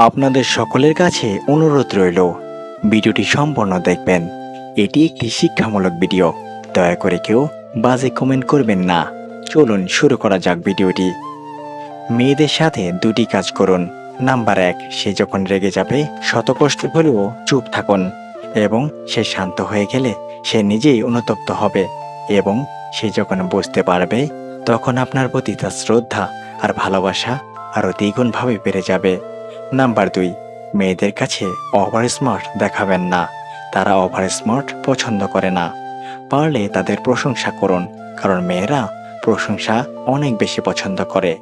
আপনাদের সকলের কাছে অনুরোধ রইল, ভিডিওটি সম্পূর্ণ দেখবেন। এটি একটি শিক্ষামূলক ভিডিও। দয়া করে কেউ বাজে কমেন্ট করবেন না। চলুন শুরু করা যাক ভিডিওটি। মেয়েদের সাথে দুটি কাজ করুন। নাম্বার 1, সে যখন রেগে যাবে শত কষ্ট হলেও চুপ থাকুন, এবং সে শান্ত হয়ে গেলে সে নিজেই অনুতপ্ত হবে, এবং সে যখন বুঝতে পারবে তখন আপনার প্রতি তার শ্রদ্ধা আর ভালোবাসা আরও দ্বিগুণভাবে বেড়ে যাবে। নাম্বার 2, মেয়েদের কাছে ওভার স্মার্ট দেখাবেন না। তারা ওভার স্মার্ট পছন্দ করে না। পারলে তাদের প্রশংসা করুন, কারণ মেয়েরা প্রশংসা অনেক বেশি পছন্দ করে।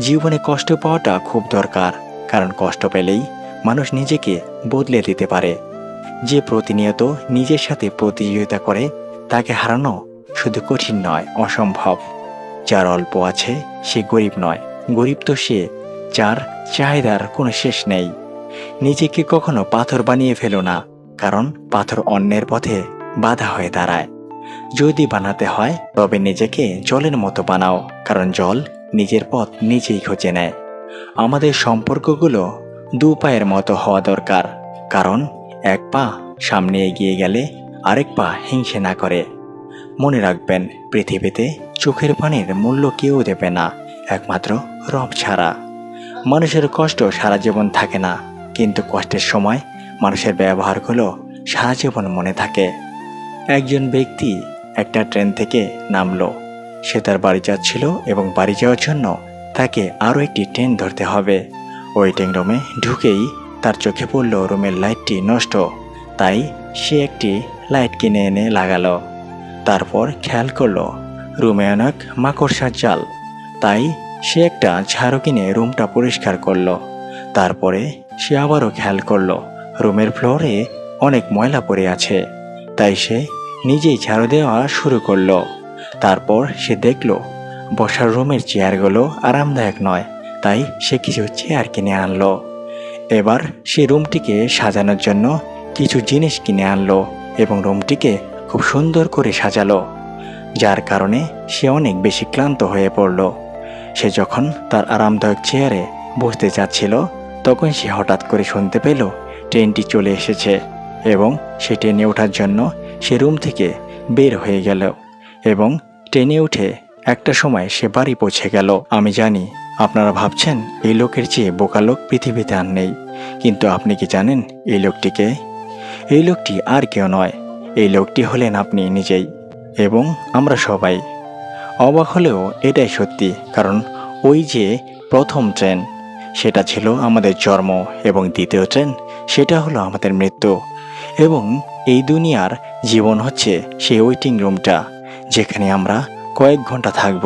জীবনে কষ্ট পাওয়াটা খুব দরকার, কারণ কষ্ট পেলেই মানুষ নিজেকে বদলে দিতে পারে। যে প্রতিনিয়ত নিজের সাথে প্রতিযোগিতা করে তাকে হারানো শুধু কঠিন নয়, অসম্ভব। যার অল্প আছে সে গরিব নয়, গরিব তো সে যার চাহিদার কোনো শেষ নেই। নিজেকে কখনো পাথর বানিয়ে ফেলো না, কারণ পাথর অন্যের পথে বাধা হয়ে দাঁড়ায়। যদি বানাতে হয় তবে নিজেকে জলের মতো বানাও, কারণ জল নিজের পথ নিজেই খুঁজে নেয়। আমাদের সম্পর্কগুলো দু পায়ের মতো হওয়া দরকার, কারণ এক পা সামনে এগিয়ে গেলে আরেক পা হিংসে না করে। মনে রাখবেন, পৃথিবীতে চোখের পানির মূল্য কেউ দেবে না, একমাত্র রব ছাড়া। মানুষের কষ্ট সারা জীবন থাকে না, কিন্তু কষ্টের সময় মানুষের ব্যবহারগুলো সারা জীবন মনে থাকে। একজন ব্যক্তি একটা ট্রেন থেকে নামলো। সে তার বাড়ি যাচ্ছিল, এবং বাড়ি যাওয়ার জন্য তাকে আরও একটি ট্রেন ধরতে হবে। ওয়েটিং রুমে ঢুকেই তার চোখে পড়ল রুমের লাইটটি নষ্ট, তাই সে একটি লাইট কিনে এনে লাগালো। তারপর খেয়াল করলো রুমে অনেক মাকড়সার জাল, তাই সে একটা ঝাড়ু কিনে রুমটা পরিষ্কার করলো। তারপরে সে আবারও খেয়াল করলো রুমের ফ্লোরে অনেক ময়লা পড়ে আছে, তাই সে নিজেই ঝাড়ু দেওয়া শুরু করলো। তারপর সে দেখলো বসার রুমের চেয়ারগুলো আরামদায়ক নয়, তাই সে কিছু চেয়ার কিনে আনলো। এবার সে রুমটিকে সাজানোর জন্য কিছু জিনিস কিনে আনলো, এবং রুমটিকে খুব সুন্দর করে সাজালো, যার কারণে সে অনেক বেশি ক্লান্ত হয়ে পড়ল। সে যখন তার আরামদায়ক চেয়ারে বসতে যাচ্ছিল, তখন সে হঠাৎ করে শুনতে পেল ট্রেনটি চলে এসেছে, এবং সে ট্রেনে ওঠার জন্য সে রুম থেকে বের হয়ে গেল, এবং ট্রেনে উঠে একটা সময় সে বাড়ি পৌঁছে গেল। আমি জানি আপনারা ভাবছেন এই লোকের চেয়ে বোকা লোক পৃথিবীতে আর নেই, কিন্তু আপনি কি জানেন এই লোকটিকে? এই লোকটি আর কেউ নয়, এই লোকটি হলেন আপনি নিজেই, এবং আমরা সবাই। অবাক হলেও এটাই সত্যি, কারণ ওই যে প্রথম ট্রেন, সেটা ছিল আমাদের জন্ম, এবং দ্বিতীয় ট্রেন সেটা হলো আমাদের মৃত্যু। এবং এই দুনিয়ার জীবন হচ্ছে সেই ওয়েটিং রুমটা, যেখানে আমরা কয়েক ঘন্টা থাকব,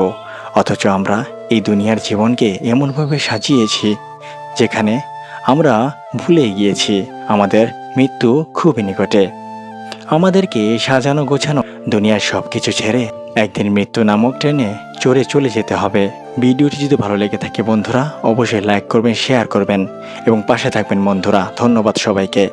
অথচ আমরা এই দুনিয়ার জীবনকে এমনভাবে সাজিয়েছি যেখানে আমরা ভুলে গিয়েছি আমাদের মৃত্যু খুবই নিকটে। আমাদেরকে সাজানো গোছানো দুনিয়ার সব কিছু ছেড়ে একদিন মৃত্যু নামক ট্রেনে চড়ে চলে যেতে হবে। ভিডিওটি যদি ভালো লেগে থাকে বন্ধুরা, অবশ্যই লাইক করবেন, শেয়ার করবেন, এবং পাশে থাকবেন বন্ধুরা। ধন্যবাদ সবাইকে।